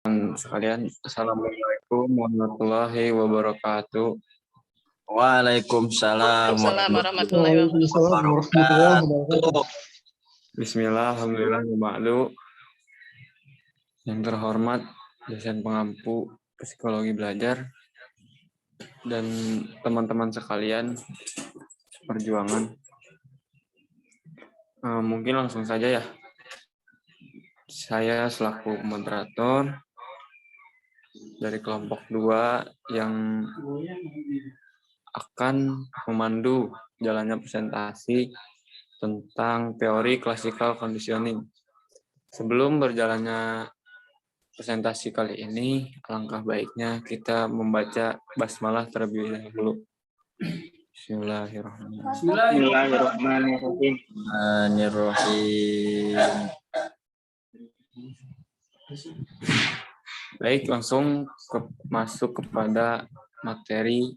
Sekalian, Assalamualaikum warahmatullahi wabarakatuh. Waalaikumsalam warahmatullahi Waalaikumsalam warahmatullahi wabarakatuh. Bismillah, alhamdulillah, ma'lu. Yang terhormat dosen pengampu psikologi belajar dan teman-teman sekalian perjuangan. Mungkin langsung saja ya. Saya selaku moderator dari kelompok 2 yang akan memandu jalannya presentasi tentang teori classical conditioning. Sebelum berjalannya presentasi kali ini, alangkah baiknya kita membaca basmalah terlebih dahulu. Bismillahirrahmanirrahim. Baik, langsung masuk kepada materi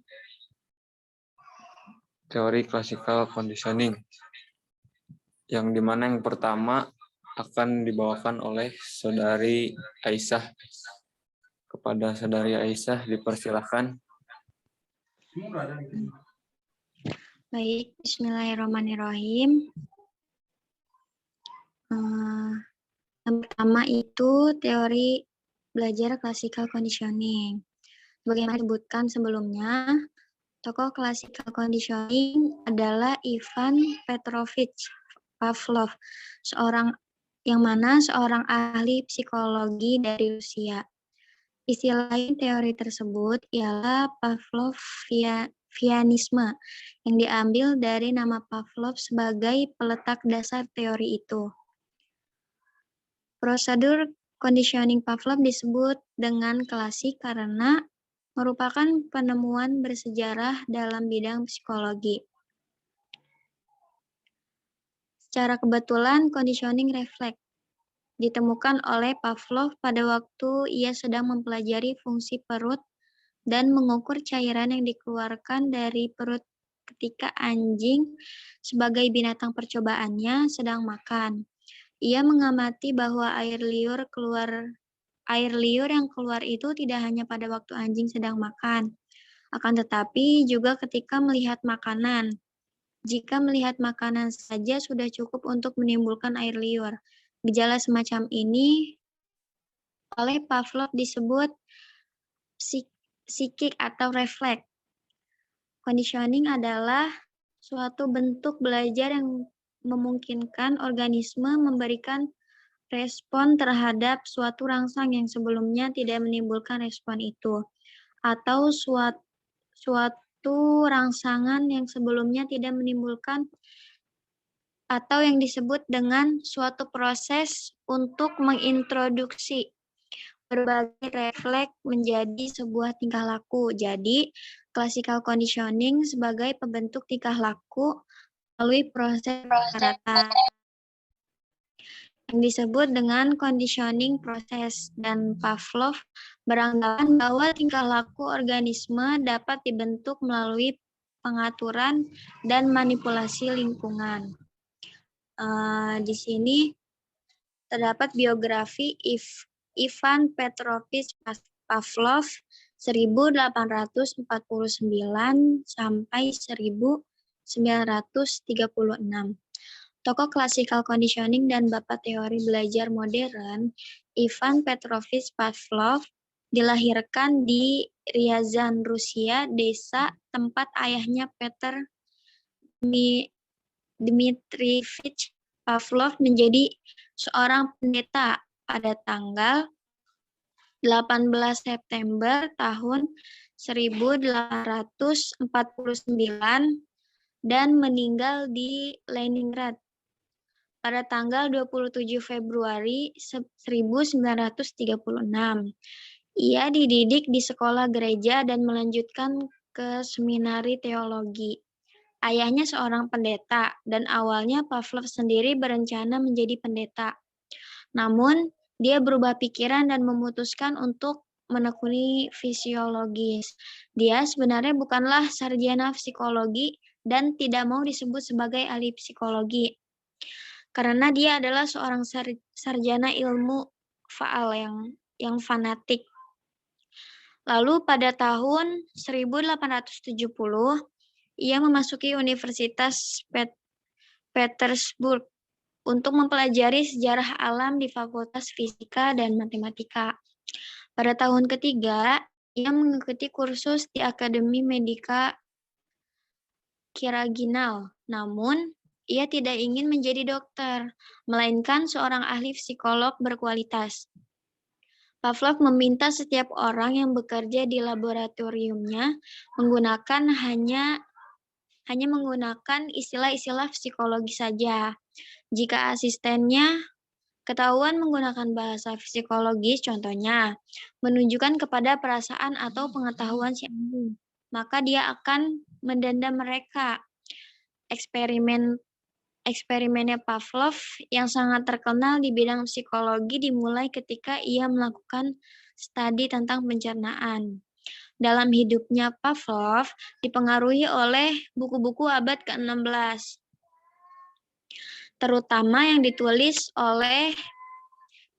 teori classical conditioning. Yang dimana yang pertama akan dibawakan oleh Saudari Aisyah. Kepada Saudari Aisyah dipersilahkan. Baik, bismillahirrahmanirrahim. Yang pertama itu teori belajar classical conditioning. Bagaimana disebutkan sebelumnya, tokoh classical conditioning adalah Ivan Petrovich Pavlov, seorang ahli psikologi dari Rusia. Istilah lain teori tersebut ialah Pavlovianisme, yang diambil dari nama Pavlov sebagai peletak dasar teori itu. Prosedur conditioning Pavlov disebut dengan klasik karena merupakan penemuan bersejarah dalam bidang psikologi. Secara kebetulan, conditioning refleks ditemukan oleh Pavlov pada waktu ia sedang mempelajari fungsi perut dan mengukur cairan yang dikeluarkan dari perut ketika anjing sebagai binatang percobaannya sedang makan. Ia mengamati bahwa air liur yang keluar itu tidak hanya pada waktu anjing sedang makan, akan tetapi juga ketika melihat makanan. Jika melihat makanan saja sudah cukup untuk menimbulkan air liur. Gejala semacam ini oleh Pavlov disebut psikik atau refleks. Conditioning adalah suatu bentuk belajar yang memungkinkan organisme memberikan respon terhadap suatu rangsang yang sebelumnya tidak menimbulkan respon itu, atau suatu rangsangan yang sebelumnya tidak menimbulkan, atau yang disebut dengan suatu proses untuk mengintroduksi berbagai refleks menjadi sebuah tingkah laku. Jadi, classical conditioning sebagai pembentuk tingkah laku melalui proses pensyaratan yang disebut dengan conditioning process, dan Pavlov beranggapan bahwa tingkah laku organisme dapat dibentuk melalui pengaturan dan manipulasi lingkungan. Di sini terdapat biografi Ivan Petrovich Pavlov 1849 sampai 1936. Tokoh classical conditioning dan bapak teori belajar modern, Ivan Petrovich Pavlov dilahirkan di Ryazan, Rusia, desa tempat ayahnya Peter Dmitrievich Pavlov menjadi seorang pendeta pada tanggal 18 September tahun 1849 dan meninggal di Leningrad pada tanggal 27 Februari 1936. Ia dididik di sekolah gereja dan melanjutkan ke seminari teologi. Ayahnya seorang pendeta, dan awalnya Pavlov sendiri berencana menjadi pendeta. Namun, dia berubah pikiran dan memutuskan untuk menekuni fisiologis. Dia sebenarnya bukanlah sarjana psikologi dan tidak mau disebut sebagai ahli psikologi, karena dia adalah seorang sarjana ilmu faal yang fanatik. Lalu pada tahun 1870, ia memasuki Universitas Petersburg untuk mempelajari sejarah alam di Fakultas Fisika dan Matematika. Pada tahun ketiga, ia mengikuti kursus di Akademi Medika Kiraginal. Namun, ia tidak ingin menjadi dokter, melainkan seorang ahli psikolog berkualitas. Pavlov meminta setiap orang yang bekerja di laboratoriumnya hanya menggunakan istilah-istilah psikologi saja. Jika asistennya ketahuan menggunakan bahasa psikologis, contohnya menunjukkan kepada perasaan atau pengetahuan si anjing, maka dia akan mendenda mereka. Eksperimennya Pavlov yang sangat terkenal di bidang psikologi dimulai ketika ia melakukan studi tentang pencernaan. Dalam hidupnya, Pavlov dipengaruhi oleh buku-buku abad ke-16, terutama yang ditulis oleh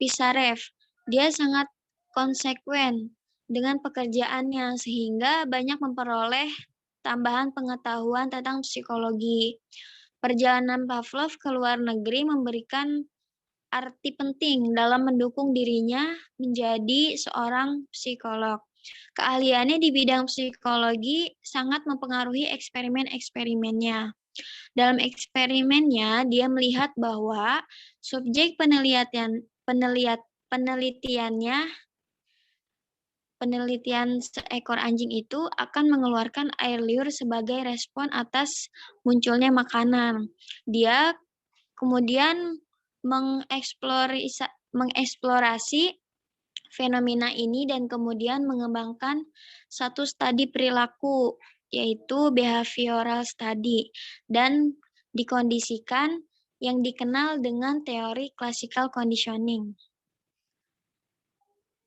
Pisarev. Dia sangat konsekuen dengan pekerjaannya sehingga banyak memperoleh tambahan pengetahuan tentang psikologi. Perjalanan Pavlov ke luar negeri memberikan arti penting dalam mendukung dirinya menjadi seorang psikolog. Keahliannya di bidang psikologi sangat mempengaruhi eksperimen-eksperimennya. Dalam eksperimennya, dia melihat bahwa subjek penelitian seekor anjing itu akan mengeluarkan air liur sebagai respon atas munculnya makanan. Dia kemudian mengeksplorasi fenomena ini dan kemudian mengembangkan satu studi perilaku, yaitu behavioral study, dan dikondisikan yang dikenal dengan teori classical conditioning.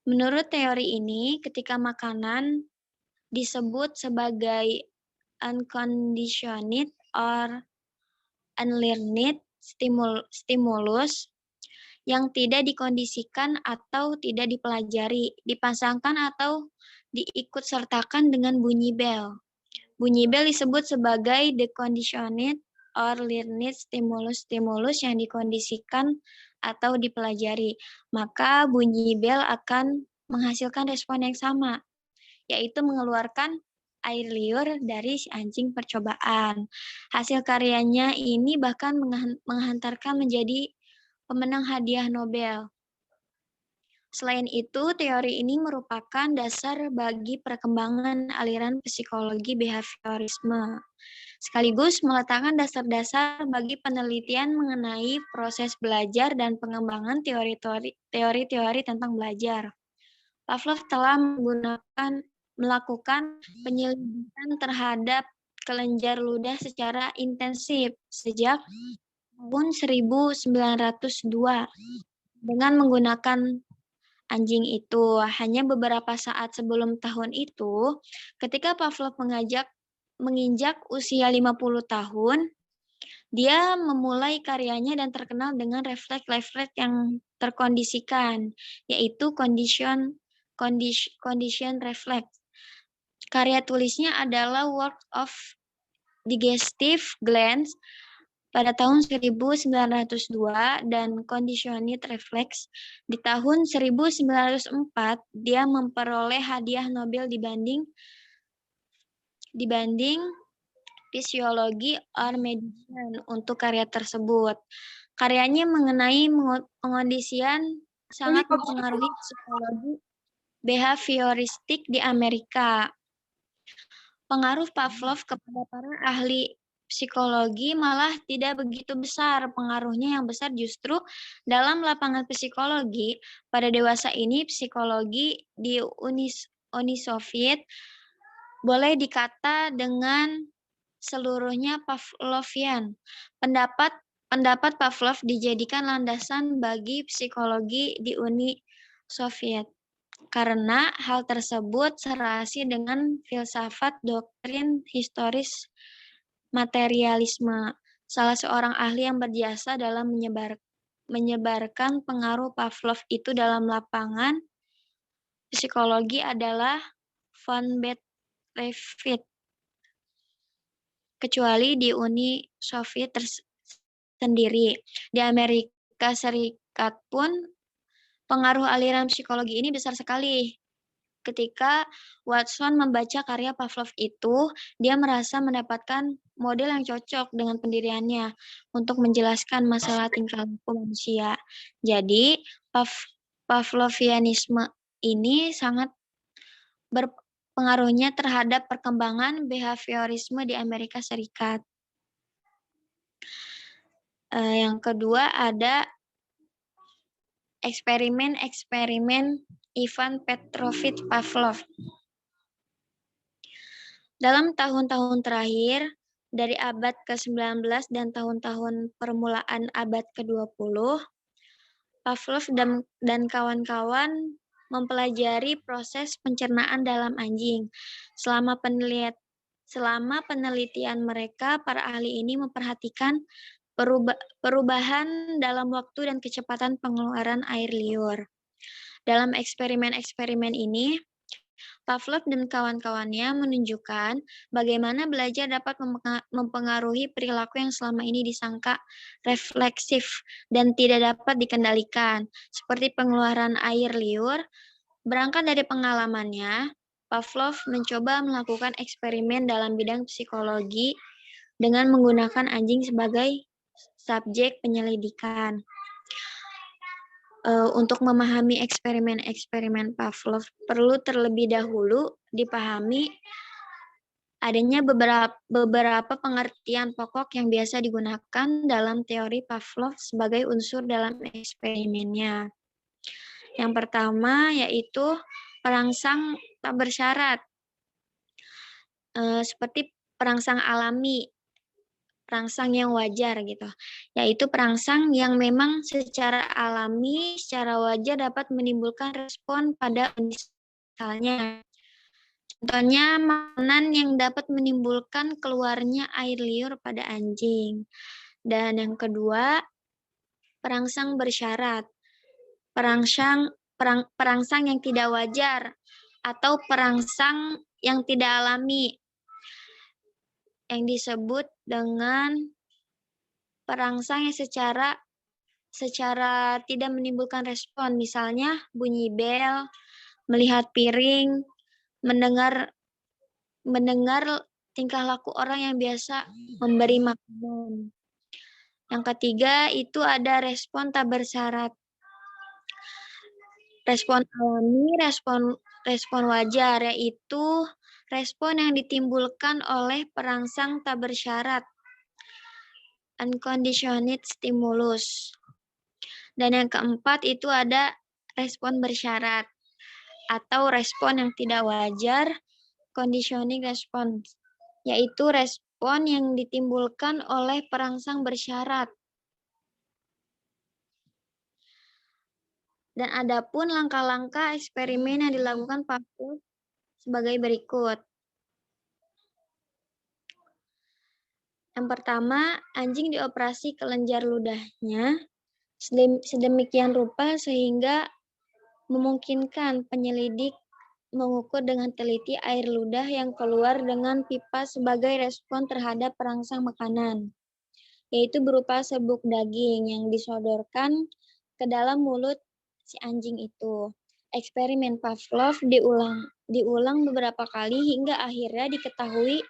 Menurut teori ini, ketika makanan disebut sebagai unconditioned or unlearned stimulus yang tidak dikondisikan atau tidak dipelajari, dipasangkan atau diikutsertakan dengan bunyi bel. Bunyi bel disebut sebagai the conditioned or learned stimulus yang dikondisikan atau dipelajari. Maka bunyi bel akan menghasilkan respon yang sama, yaitu mengeluarkan air liur dari si anjing percobaan. Hasil karyanya ini bahkan menghantarkan menjadi pemenang hadiah Nobel. Selain itu, teori ini merupakan dasar bagi perkembangan aliran psikologi behaviorisme, sekaligus meletakkan dasar-dasar bagi penelitian mengenai proses belajar dan pengembangan teori-teori tentang belajar. Pavlov telah melakukan penyelidikan terhadap kelenjar ludah secara intensif sejak tahun 1902 dengan menggunakan anjing itu. Hanya beberapa saat sebelum tahun itu, ketika Pavlov menginjak usia 50 tahun, dia memulai karyanya dan terkenal dengan refleks yang terkondisikan, yaitu condition reflex. Karya tulisnya adalah Work of Digestive Glands pada tahun 1902 dan Conditioned Reflex. Di tahun 1904, dia memperoleh hadiah Nobel dibanding Physiology or Medicine untuk karya tersebut. Karyanya mengenai pengondisian sangat mempengaruhi psikologi behavioristik di Amerika. Pengaruh Pavlov kepada para ahli psikologi malah tidak begitu besar. Pengaruhnya yang besar justru dalam lapangan psikologi. Pada dewasa ini, psikologi di Uni Soviet boleh dikata dengan seluruhnya Pavlovian. Pendapat Pavlov dijadikan landasan bagi psikologi di Uni Soviet. Karena hal tersebut serasi dengan filsafat doktrin historis materialisme. Salah seorang ahli yang berjasa dalam menyebarkan pengaruh Pavlov itu dalam lapangan psikologi adalah von Bedrevit, kecuali di Uni Soviet sendiri. Di Amerika Serikat pun pengaruh aliran psikologi ini besar sekali. Ketika Watson membaca karya Pavlov itu, dia merasa mendapatkan model yang cocok dengan pendiriannya untuk menjelaskan masalah tingkah laku manusia. Jadi, Pavlovianisme ini sangat berpengaruhnya terhadap perkembangan behaviorisme di Amerika Serikat. Yang kedua ada eksperimen Ivan Petrovich Pavlov. Dalam tahun-tahun terakhir, dari abad ke-19 dan tahun-tahun permulaan abad ke-20, Pavlov dan kawan-kawan mempelajari proses pencernaan dalam anjing. Selama penelitian mereka, para ahli ini memperhatikan perubahan dalam waktu dan kecepatan pengeluaran air liur. Dalam eksperimen-eksperimen ini, Pavlov dan kawan-kawannya menunjukkan bagaimana belajar dapat mempengaruhi perilaku yang selama ini disangka refleksif dan tidak dapat dikendalikan, seperti pengeluaran air liur. Berangkat dari pengalamannya, Pavlov mencoba melakukan eksperimen dalam bidang psikologi dengan menggunakan anjing sebagai subjek penyelidikan. Untuk memahami eksperimen-eksperimen Pavlov, perlu terlebih dahulu dipahami adanya beberapa pengertian pokok yang biasa digunakan dalam teori Pavlov sebagai unsur dalam eksperimennya. Yang pertama yaitu perangsang tak bersyarat, seperti perangsang alami, perangsang yang wajar gitu, yaitu perangsang yang memang secara alami, secara wajar dapat menimbulkan respon pada misalnya. Contohnya makanan yang dapat menimbulkan keluarnya air liur pada anjing. Dan yang kedua, perangsang bersyarat. Perangsang yang tidak wajar atau perangsang yang tidak alami, yang disebut dengan perangsang yang secara tidak menimbulkan respon, misalnya bunyi bel, melihat piring, mendengar tingkah laku orang yang biasa memberi makanan. Yang ketiga itu ada respon tak bersyarat. Respon alami, respon wajar, yaitu respon yang ditimbulkan oleh perangsang tak bersyarat, unconditioned stimulus. Dan yang keempat itu ada respon bersyarat atau respon yang tidak wajar, conditioning response, yaitu respon yang ditimbulkan oleh perangsang bersyarat. Dan adapun langkah-langkah eksperimen yang dilakukan Pavlov sebagai berikut. Yang pertama, anjing dioperasi kelenjar ludahnya sedemikian rupa sehingga memungkinkan penyelidik mengukur dengan teliti air ludah yang keluar dengan pipa sebagai respon terhadap perangsang makanan, yaitu berupa serbuk daging yang disodorkan ke dalam mulut si anjing itu. Eksperimen Pavlov diulang beberapa kali hingga akhirnya diketahui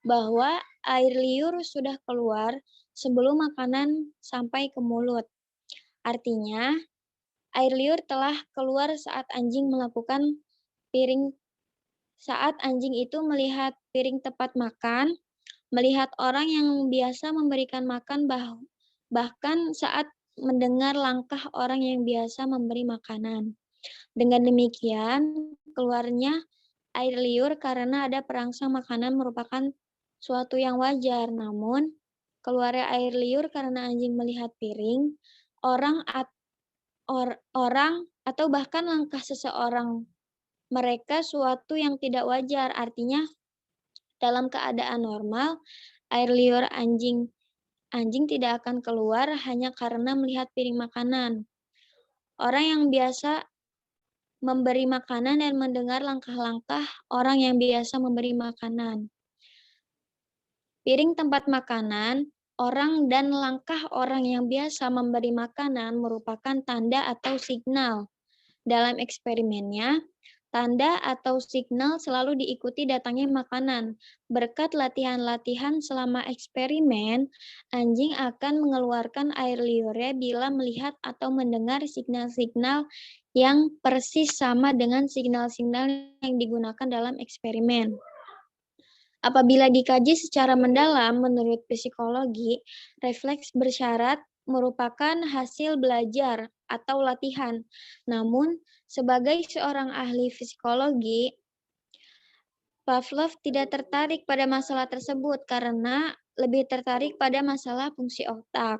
bahwa air liur sudah keluar sebelum makanan sampai ke mulut. Artinya, air liur telah keluar saat anjing itu melihat piring tempat makan, melihat orang yang biasa memberikan makan, bahkan saat mendengar langkah orang yang biasa memberi makanan. Dengan demikian, keluarnya air liur karena ada perangsang makanan merupakan suatu yang wajar. Namun, keluarnya air liur karena anjing melihat piring, orang atau bahkan langkah seseorang mereka suatu yang tidak wajar. Artinya, dalam keadaan normal, air liur anjing tidak akan keluar hanya karena melihat piring makanan. Orang yang biasa memberi makanan dan mendengar langkah-langkah orang yang biasa memberi makanan. Piring tempat makanan, orang dan langkah orang yang biasa memberi makanan merupakan tanda atau signal. Dalam eksperimennya, tanda atau signal selalu diikuti datangnya makanan. Berkat latihan-latihan selama eksperimen, anjing akan mengeluarkan air liurnya bila melihat atau mendengar signal-signal yang persis sama dengan signal-signal yang digunakan dalam eksperimen. Apabila dikaji secara mendalam, menurut psikologi, refleks bersyarat merupakan hasil belajar atau latihan. Namun, sebagai seorang ahli psikologi, Pavlov tidak tertarik pada masalah tersebut karena lebih tertarik pada masalah fungsi otak.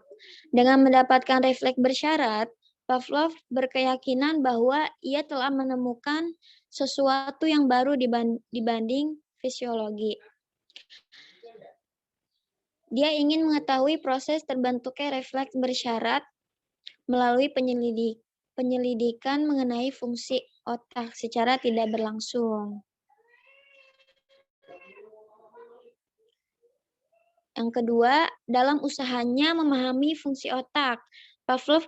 Dengan mendapatkan refleks bersyarat, Pavlov berkeyakinan bahwa ia telah menemukan sesuatu yang baru dibanding fisiologi. Dia ingin mengetahui proses terbentuknya refleks bersyarat melalui penyelidikan mengenai fungsi otak secara tidak berlangsung. Yang kedua, dalam usahanya memahami fungsi otak, Pavlov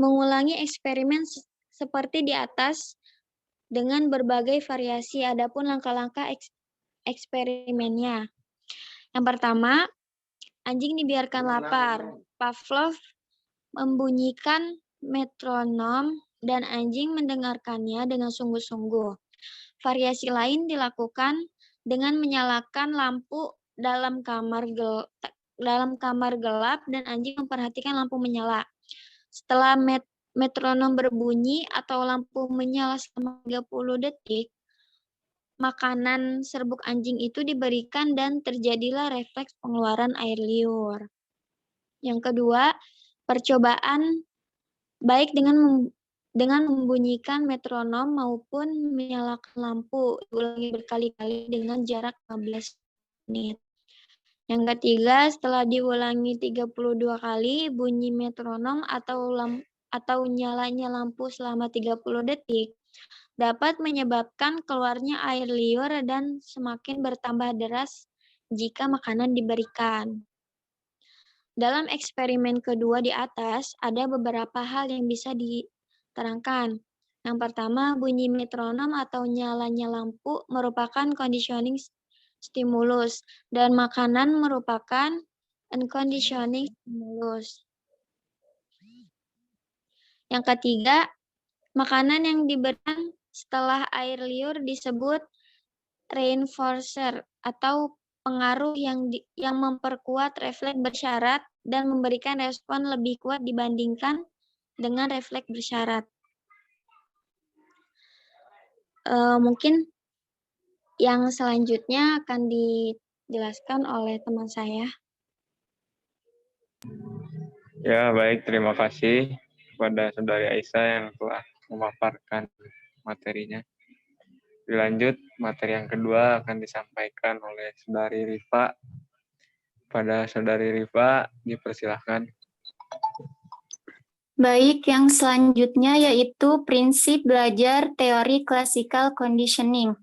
mengulangi eksperimen seperti di atas dengan berbagai variasi. Adapun langkah-langkah eksperimennya. Yang pertama, anjing dibiarkan lapar. Pavlov membunyikan metronom dan anjing mendengarkannya dengan sungguh-sungguh. Variasi lain dilakukan dengan menyalakan lampu dalam kamar gelap dan anjing memperhatikan lampu menyala. Setelah metronom berbunyi atau lampu menyala selama 30 detik, makanan serbuk anjing itu diberikan dan terjadilah refleks pengeluaran air liur. Yang kedua, percobaan baik dengan membunyikan metronom maupun menyalakan lampu diulangi berkali-kali dengan jarak 15 menit. Yang ketiga, setelah diulangi 32 kali, bunyi metronom atau nyalanya lampu selama 30 detik dapat menyebabkan keluarnya air liur dan semakin bertambah deras jika makanan diberikan. Dalam eksperimen kedua di atas, ada beberapa hal yang bisa diterangkan. Yang pertama, bunyi metronom atau nyalanya lampu merupakan conditioning stimulus, dan makanan merupakan unconditioning stimulus. Yang ketiga, makanan yang diberikan setelah air liur disebut reinforcer atau pengaruh yang memperkuat refleks bersyarat dan memberikan respon lebih kuat dibandingkan dengan refleks bersyarat. Mungkin yang selanjutnya akan dijelaskan oleh teman saya. Ya, baik. Terima kasih kepada Saudari Aisyah yang telah memaparkan materinya. Dilanjut, materi yang kedua akan disampaikan oleh Saudari Rifa. Pada Saudari Rifa, dipersilahkan. Baik, yang selanjutnya yaitu prinsip belajar teori classical conditioning.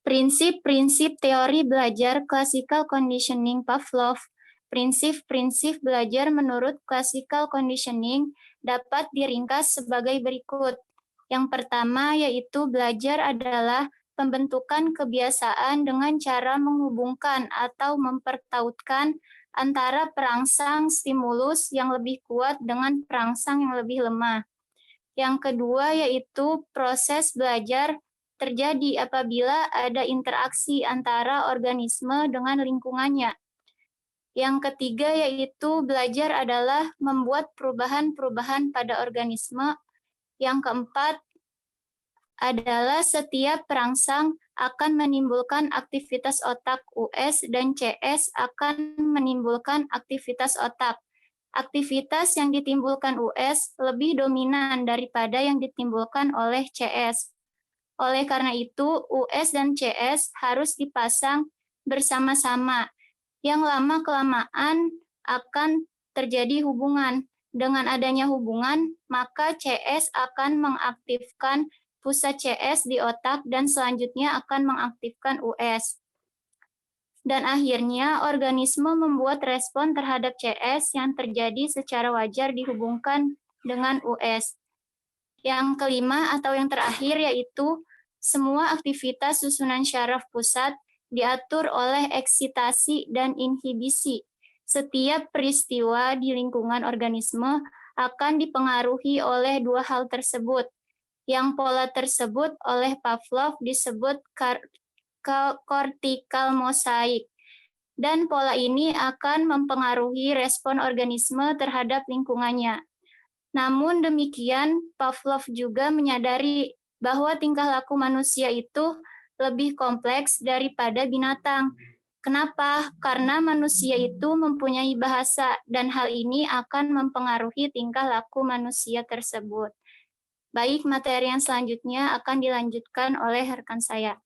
Prinsip-prinsip teori belajar classical conditioning Pavlov. Prinsip-prinsip belajar menurut classical conditioning dapat diringkas sebagai berikut. Yang pertama yaitu belajar adalah pembentukan kebiasaan dengan cara menghubungkan atau mempertautkan antara perangsang stimulus yang lebih kuat dengan perangsang yang lebih lemah. Yang kedua yaitu proses belajar terjadi apabila ada interaksi antara organisme dengan lingkungannya. Yang ketiga yaitu belajar adalah membuat perubahan-perubahan pada organisme. Yang keempat adalah setiap perangsang akan menimbulkan aktivitas otak. US dan CS akan menimbulkan aktivitas otak. Aktivitas yang ditimbulkan US lebih dominan daripada yang ditimbulkan oleh CS. Oleh karena itu, US dan CS harus dipasang bersama-sama. Yang lama-kelamaan akan terjadi hubungan. Dengan adanya hubungan, maka CS akan mengaktifkan pusat CS di otak dan selanjutnya akan mengaktifkan US. Dan akhirnya organisme membuat respon terhadap CS yang terjadi secara wajar dihubungkan dengan US. Yang kelima atau yang terakhir yaitu semua aktivitas susunan syaraf pusat diatur oleh eksitasi dan inhibisi. Setiap peristiwa di lingkungan organisme akan dipengaruhi oleh dua hal tersebut. Yang pola tersebut oleh Pavlov disebut cortical mosaic. Dan pola ini akan mempengaruhi respon organisme terhadap lingkungannya. Namun demikian, Pavlov juga menyadari bahwa tingkah laku manusia itu lebih kompleks daripada binatang. Kenapa? Karena manusia itu mempunyai bahasa dan hal ini akan mempengaruhi tingkah laku manusia tersebut. Baik, materi yang selanjutnya akan dilanjutkan oleh rekan saya.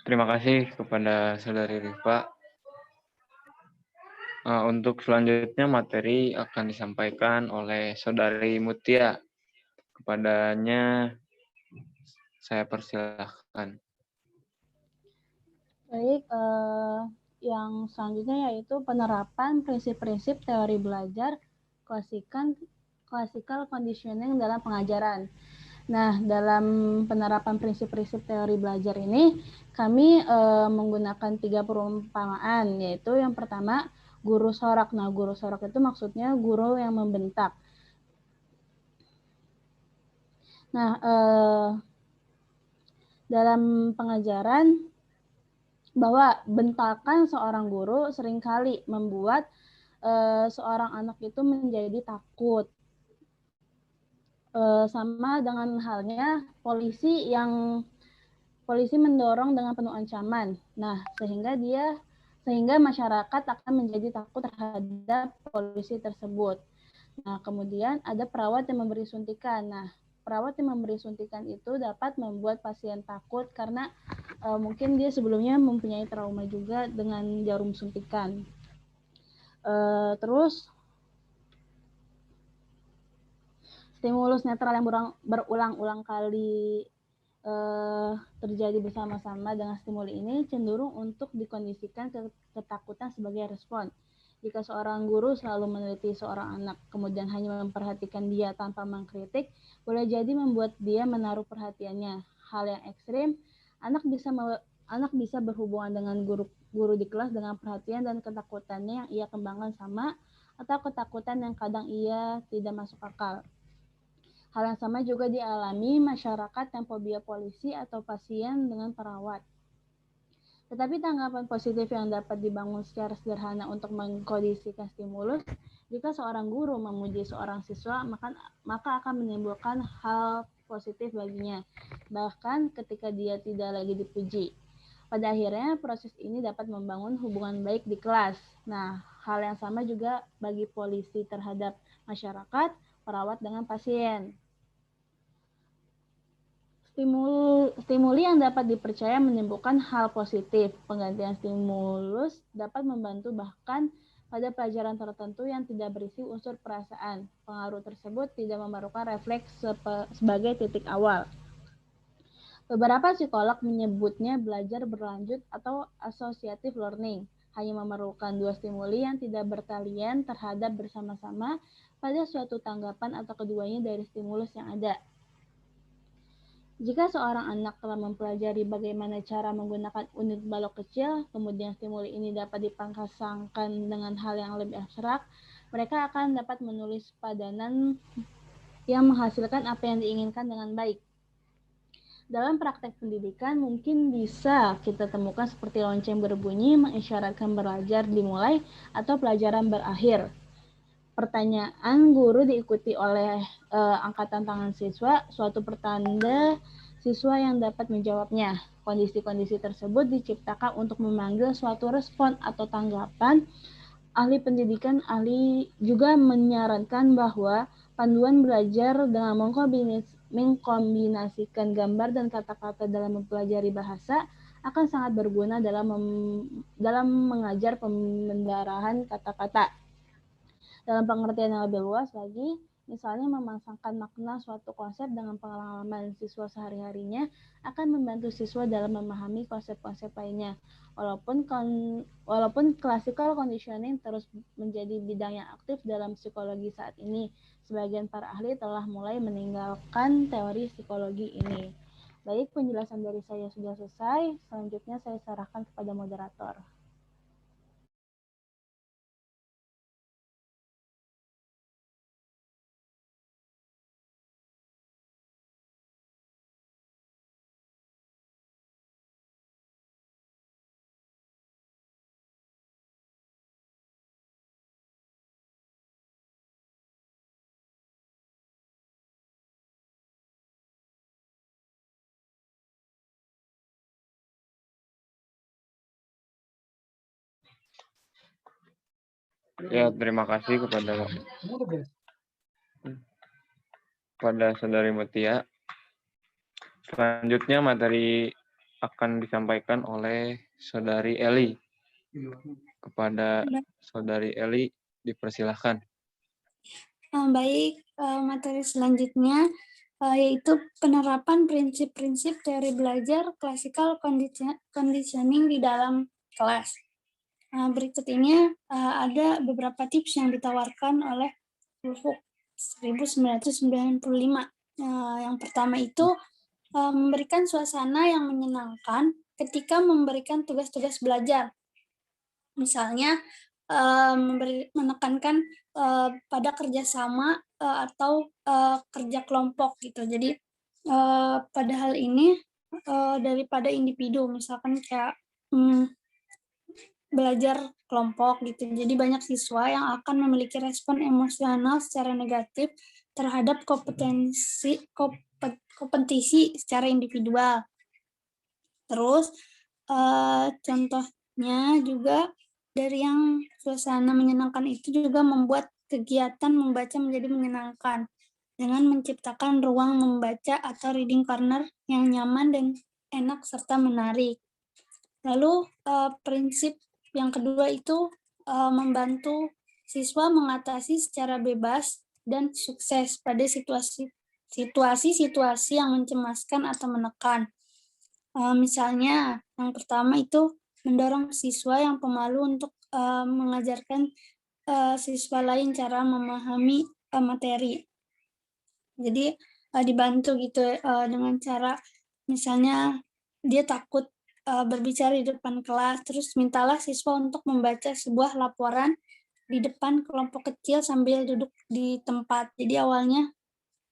Terima kasih kepada Saudari Rifa. Untuk selanjutnya materi akan disampaikan oleh Saudari Mutia. Kepadanya saya persilahkan. Baik, yang selanjutnya yaitu penerapan prinsip-prinsip teori belajar classical conditioning dalam pengajaran. Nah, dalam penerapan prinsip-prinsip teori belajar ini, kami menggunakan 3 perumpamaan, yaitu yang pertama, guru sorak. Nah, guru sorak itu maksudnya guru yang membentak. Nah, dalam pengajaran, bahwa bentakan seorang guru seringkali membuat seorang anak itu menjadi takut. Sama dengan halnya polisi mendorong dengan penuh ancaman. Nah, sehingga masyarakat akan menjadi takut terhadap polisi tersebut. Nah, kemudian ada perawat yang memberi suntikan. Nah, perawat yang memberi suntikan itu dapat membuat pasien takut karena mungkin dia sebelumnya mempunyai trauma juga dengan jarum suntikan. Terus stimulus netral yang berulang-ulang kali terjadi bersama-sama dengan stimuli ini cenderung untuk dikondisikan ketakutan sebagai respon. Jika seorang guru selalu meneliti seorang anak, kemudian hanya memperhatikan dia tanpa mengkritik, boleh jadi membuat dia menaruh perhatiannya. Hal yang ekstrim, anak bisa berhubungan dengan guru di kelas dengan perhatian dan ketakutannya yang ia kembangkan sama, atau ketakutan yang kadang ia tidak masuk akal. Hal yang sama juga dialami masyarakat yang fobia polisi atau pasien dengan perawat. Tetapi tanggapan positif yang dapat dibangun secara sederhana untuk mengkondisikan stimulus, jika seorang guru memuji seorang siswa, maka akan menimbulkan hal positif baginya, bahkan ketika dia tidak lagi dipuji. Pada akhirnya, proses ini dapat membangun hubungan baik di kelas. Nah, hal yang sama juga bagi polisi terhadap masyarakat, perawat dengan pasien. Stimuli yang dapat dipercaya menimbulkan hal positif. Penggantian stimulus dapat membantu bahkan pada pelajaran tertentu yang tidak berisi unsur perasaan. Pengaruh tersebut tidak memerlukan refleks sebagai titik awal. Beberapa psikolog menyebutnya belajar berlanjut atau associative learning. Hanya memerlukan 2 stimuli yang tidak bertalian terhadap bersama-sama pada suatu tanggapan atau keduanya dari stimulus yang ada. Jika seorang anak telah mempelajari bagaimana cara menggunakan unit balok kecil, kemudian stimuli ini dapat dipasangkan dengan hal yang lebih abstrak, mereka akan dapat menulis padanan yang menghasilkan apa yang diinginkan dengan baik. Dalam praktek pendidikan, mungkin bisa kita temukan seperti lonceng berbunyi mengisyaratkan belajar dimulai atau pelajaran berakhir. Pertanyaan guru diikuti oleh angkatan tangan siswa, suatu pertanda siswa yang dapat menjawabnya. Kondisi-kondisi tersebut diciptakan untuk memanggil suatu respon atau tanggapan. Ahli pendidikan juga menyarankan bahwa panduan belajar dengan mengkombinasikan gambar dan kata-kata dalam mempelajari bahasa akan sangat berguna dalam mengajar pemendarahan kata-kata. Dalam pengertian yang lebih luas lagi, Misalnya memasangkan makna suatu konsep dengan pengalaman siswa sehari-harinya akan membantu siswa dalam memahami konsep-konsep lainnya. Walaupun classical conditioning terus menjadi bidang yang aktif dalam psikologi saat ini, sebagian para ahli telah mulai meninggalkan teori psikologi ini. Baik, penjelasan dari saya sudah selesai. Selanjutnya saya serahkan kepada moderator. Ya, terima kasih kepada Saudari Mutia. Selanjutnya materi akan disampaikan oleh Saudari Eli. Kepada Saudari Eli, dipersilahkan. Baik, materi selanjutnya yaitu penerapan prinsip-prinsip teori belajar classical conditioning di dalam kelas. Berikut ini ada beberapa tips yang ditawarkan oleh Woolfolk 1995. Yang pertama itu memberikan suasana yang menyenangkan ketika memberikan tugas-tugas belajar. Misalnya menekankan pada kerjasama atau kerja kelompok gitu. Jadi pada hal ini daripada individu, misalkan kayak belajar kelompok gitu. Jadi banyak siswa yang akan memiliki respon emosional secara negatif terhadap kompetisi secara individual. Terus contohnya juga dari yang suasana menyenangkan itu juga membuat kegiatan membaca menjadi menyenangkan dengan menciptakan ruang membaca atau reading corner yang nyaman dan enak serta menarik. Lalu prinsip yang kedua itu membantu siswa mengatasi secara bebas dan sukses pada situasi-situasi yang mencemaskan atau menekan. Misalnya, yang pertama itu mendorong siswa yang pemalu untuk mengajarkan siswa lain cara memahami materi. Jadi dibantu gitu dengan cara misalnya dia takut berbicara di depan kelas, terus mintalah siswa untuk membaca sebuah laporan di depan kelompok kecil sambil duduk di tempat. Jadi awalnya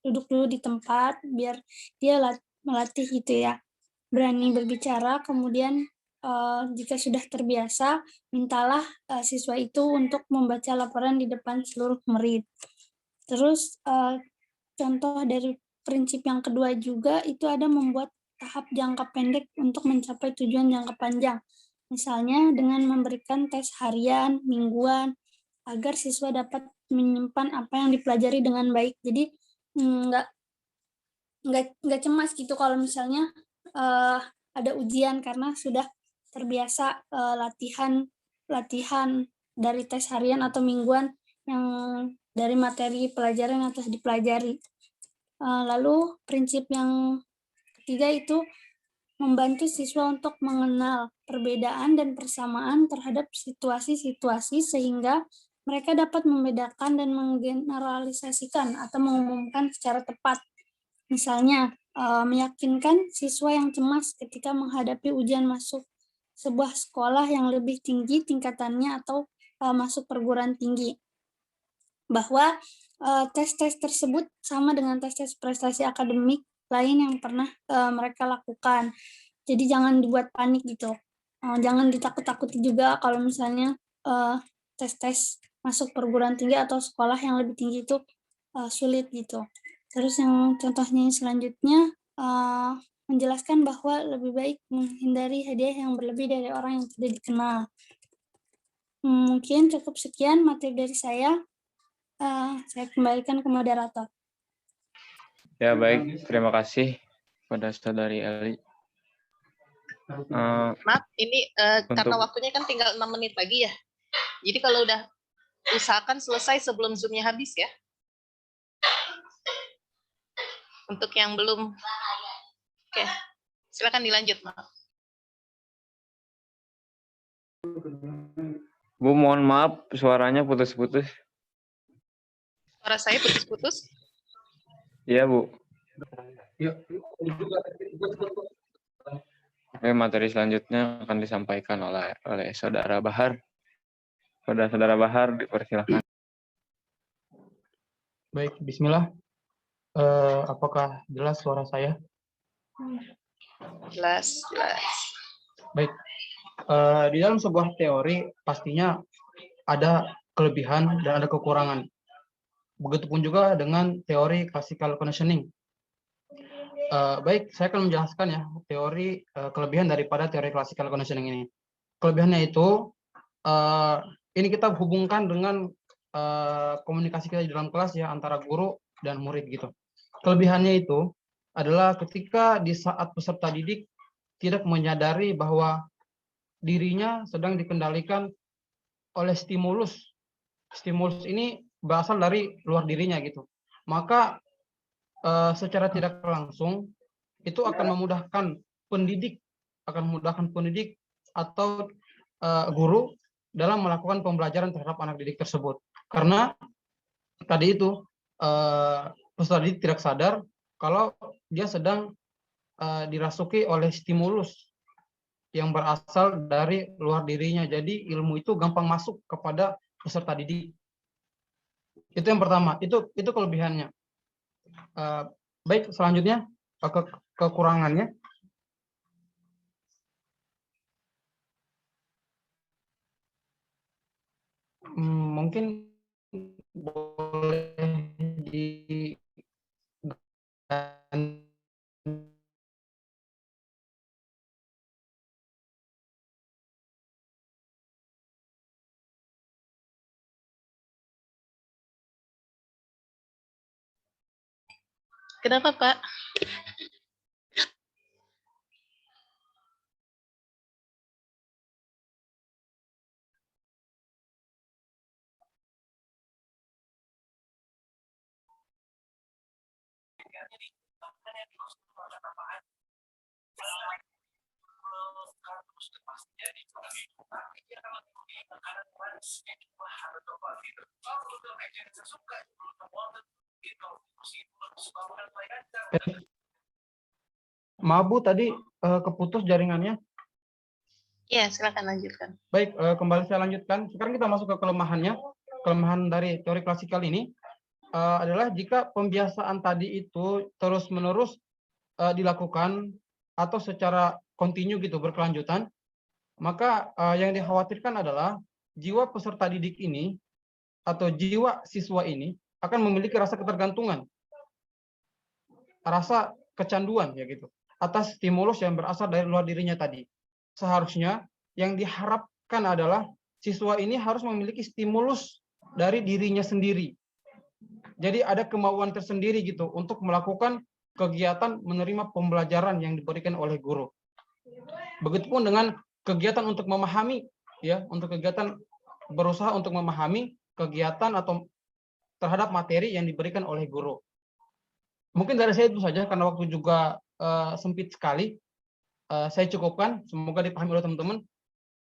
duduk dulu di tempat biar dia melatih gitu ya, berani berbicara. Kemudian jika sudah terbiasa, mintalah siswa itu untuk membaca laporan di depan seluruh murid. Terus contoh dari prinsip yang kedua juga itu ada membuat tahap jangka pendek untuk mencapai tujuan jangka panjang. Misalnya dengan memberikan tes harian, mingguan, agar siswa dapat menyimpan apa yang dipelajari dengan baik. Jadi nggak cemas gitu kalau misalnya ada ujian karena sudah terbiasa latihan dari tes harian atau mingguan yang dari materi pelajaran yang telah dipelajari. Lalu prinsip yang ketiga itu membantu siswa untuk mengenal perbedaan dan persamaan terhadap situasi-situasi sehingga mereka dapat membedakan dan menggeneralisasikan atau mengumumkan secara tepat. Misalnya, meyakinkan siswa yang cemas ketika menghadapi ujian masuk sebuah sekolah yang lebih tinggi tingkatannya atau masuk perguruan tinggi. Bahwa tes-tes tersebut sama dengan tes-tes prestasi akademik lain yang pernah mereka lakukan. Jadi jangan dibuat panik gitu. Jangan ditakut-takuti juga kalau misalnya tes-tes masuk perguruan tinggi atau sekolah yang lebih tinggi itu sulit gitu. Terus yang contohnya selanjutnya menjelaskan bahwa lebih baik menghindari hadiah yang berlebih dari orang yang tidak dikenal. Mungkin cukup sekian materi dari saya. Saya kembalikan ke moderator. Ya, baik. Terima kasih kepada Saudari Eli. Maaf, ini karena waktunya kan tinggal 6 menit lagi ya. Jadi kalau udah usahakan selesai sebelum Zoom-nya habis ya. Untuk yang belum. Oke, silakan dilanjut, Mak. Bu, mohon maaf suaranya putus-putus. Suara saya putus-putus. Iya, Bu. Ya. Oke, materi selanjutnya akan disampaikan oleh Saudara Bahar. Pada Saudara Bahar, dipersilakan. Baik, bismillah. Apakah jelas suara saya? Jelas. Baik. Di dalam sebuah teori pastinya ada kelebihan dan ada kekurangan. Begitupun juga dengan teori classical conditioning. Baik, saya akan menjelaskan ya teori kelebihan daripada teori classical conditioning ini. Kelebihannya itu ini kita hubungkan dengan komunikasi kita di dalam kelas ya antara guru dan murid gitu. Kelebihannya itu adalah ketika di saat peserta didik tidak menyadari bahwa dirinya sedang dikendalikan oleh stimulus. Stimulus ini berasal dari luar dirinya gitu. Maka secara tidak langsung itu akan memudahkan pendidik atau guru dalam melakukan pembelajaran terhadap anak didik tersebut. Karena tadi itu peserta didik tidak sadar kalau dia sedang dirasuki oleh stimulus yang berasal dari luar dirinya. Jadi ilmu itu gampang masuk kepada peserta didik. Itu yang pertama. Itu kelebihannya. Baik, selanjutnya kekurangannya. Mungkin boleh di Kenapa, Pak? Maaf Bu, tadi keputus jaringannya. Iya, silakan lanjutkan. Baik, kembali saya lanjutkan. Sekarang kita masuk ke kelemahannya. Kelemahan dari teori klasikal ini adalah jika pembiasaan tadi itu terus-menerus dilakukan atau secara kontinu gitu, berkelanjutan, maka yang dikhawatirkan adalah jiwa peserta didik ini atau jiwa siswa ini akan memiliki rasa ketergantungan, rasa kecanduan ya gitu, atas stimulus yang berasal dari luar dirinya tadi. Seharusnya yang diharapkan adalah siswa ini harus memiliki stimulus dari dirinya sendiri. Jadi ada kemauan tersendiri gitu untuk melakukan kegiatan menerima pembelajaran yang diberikan oleh guru. Begitupun dengan kegiatan untuk memahami ya, untuk kegiatan berusaha untuk memahami kegiatan atau terhadap materi yang diberikan oleh guru. Mungkin dari saya itu saja karena waktu juga sempit sekali. Saya cukupkan, semoga dipahami oleh teman-teman.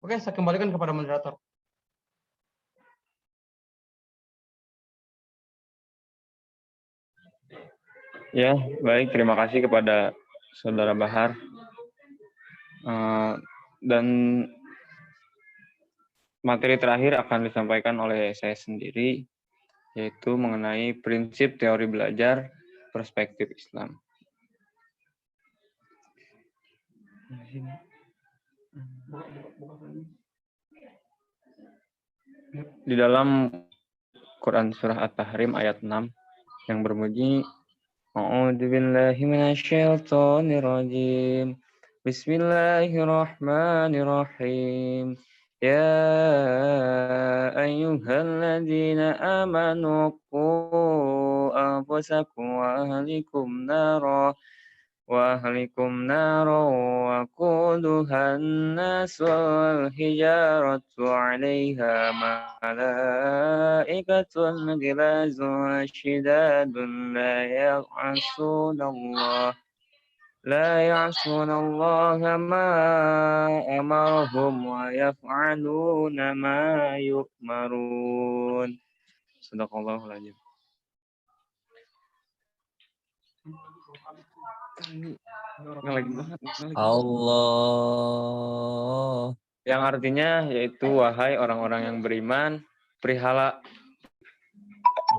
Oke, saya kembalikan kepada moderator. Ya, baik. Terima kasih kepada Saudara Bahar. Dan materi terakhir akan disampaikan oleh saya sendiri, yaitu mengenai prinsip teori belajar perspektif Islam. Di dalam Quran Surah At-Tahrim ayat 6 yang berbunyi, A'udzubillahi minasyaitonirrajim. Bismillahirrahmanirrahim. Ya ayyuhalladzina amanu qu anfusakum wa ahlikum nara وأهلكم نارا وقودها الناس والحجارة عليها ملائكة غلاظ شداد لا يعصون الله ما أمرهم ويفعلون ما يؤمرون. Sadaqallahul Adzim. Allah. Yang artinya yaitu wahai orang-orang yang beriman, perihala.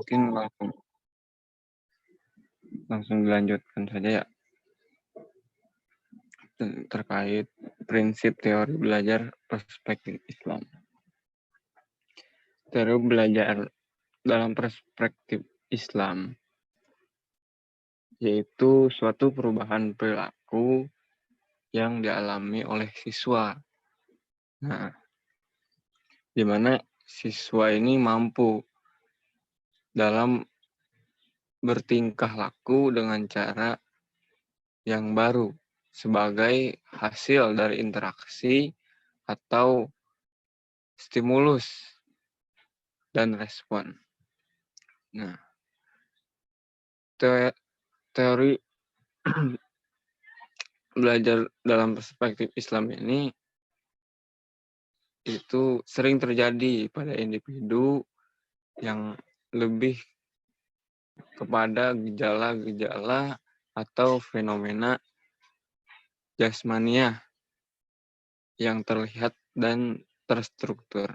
Mungkin langsung dilanjutkan saja ya. Terkait prinsip teori belajar perspektif Islam. Teori belajar dalam perspektif Islam yaitu suatu perubahan perilaku yang dialami oleh siswa. Nah, di mana siswa ini mampu dalam bertingkah laku dengan cara yang baru sebagai hasil dari interaksi atau stimulus dan respon. Nah, teori belajar dalam perspektif Islam ini itu sering terjadi pada individu yang lebih kepada gejala-gejala atau fenomena jasmania yang terlihat dan terstruktur.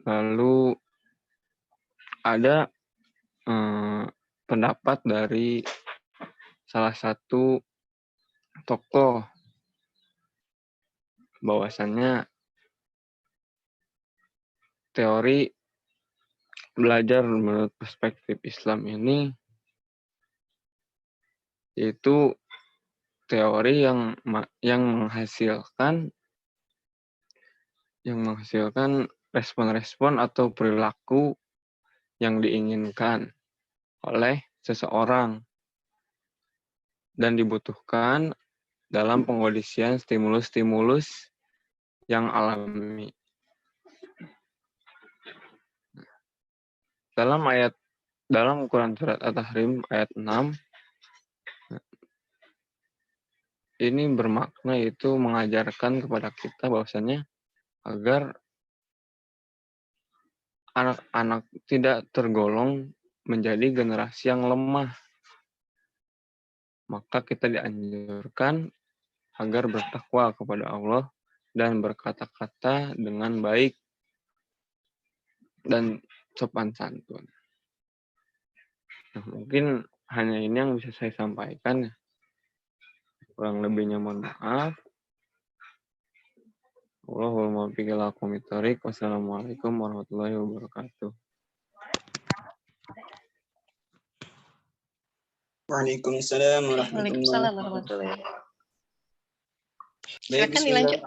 Lalu ada pendapat dari salah satu tokoh bahwasannya teori belajar menurut perspektif Islam ini yaitu teori yang menghasilkan respon-respon atau perilaku yang diinginkan oleh seseorang dan dibutuhkan dalam pengkondisian stimulus-stimulus yang alami. Dalam Quran surat At-Tahrim ayat 6 ini bermakna itu mengajarkan kepada kita bahwasannya agar anak-anak tidak tergolong menjadi generasi yang lemah. Maka kita dianjurkan agar bertakwa kepada Allah dan berkata-kata dengan baik dan sopan santun. Nah, mungkin hanya ini yang bisa saya sampaikan. Kurang lebihnya mohon maaf. Wassalamualaikum warahmatullahi wabarakatuh. Waalaikumsalam warahmatullahi wabarakatuh. Silakan dilanjut.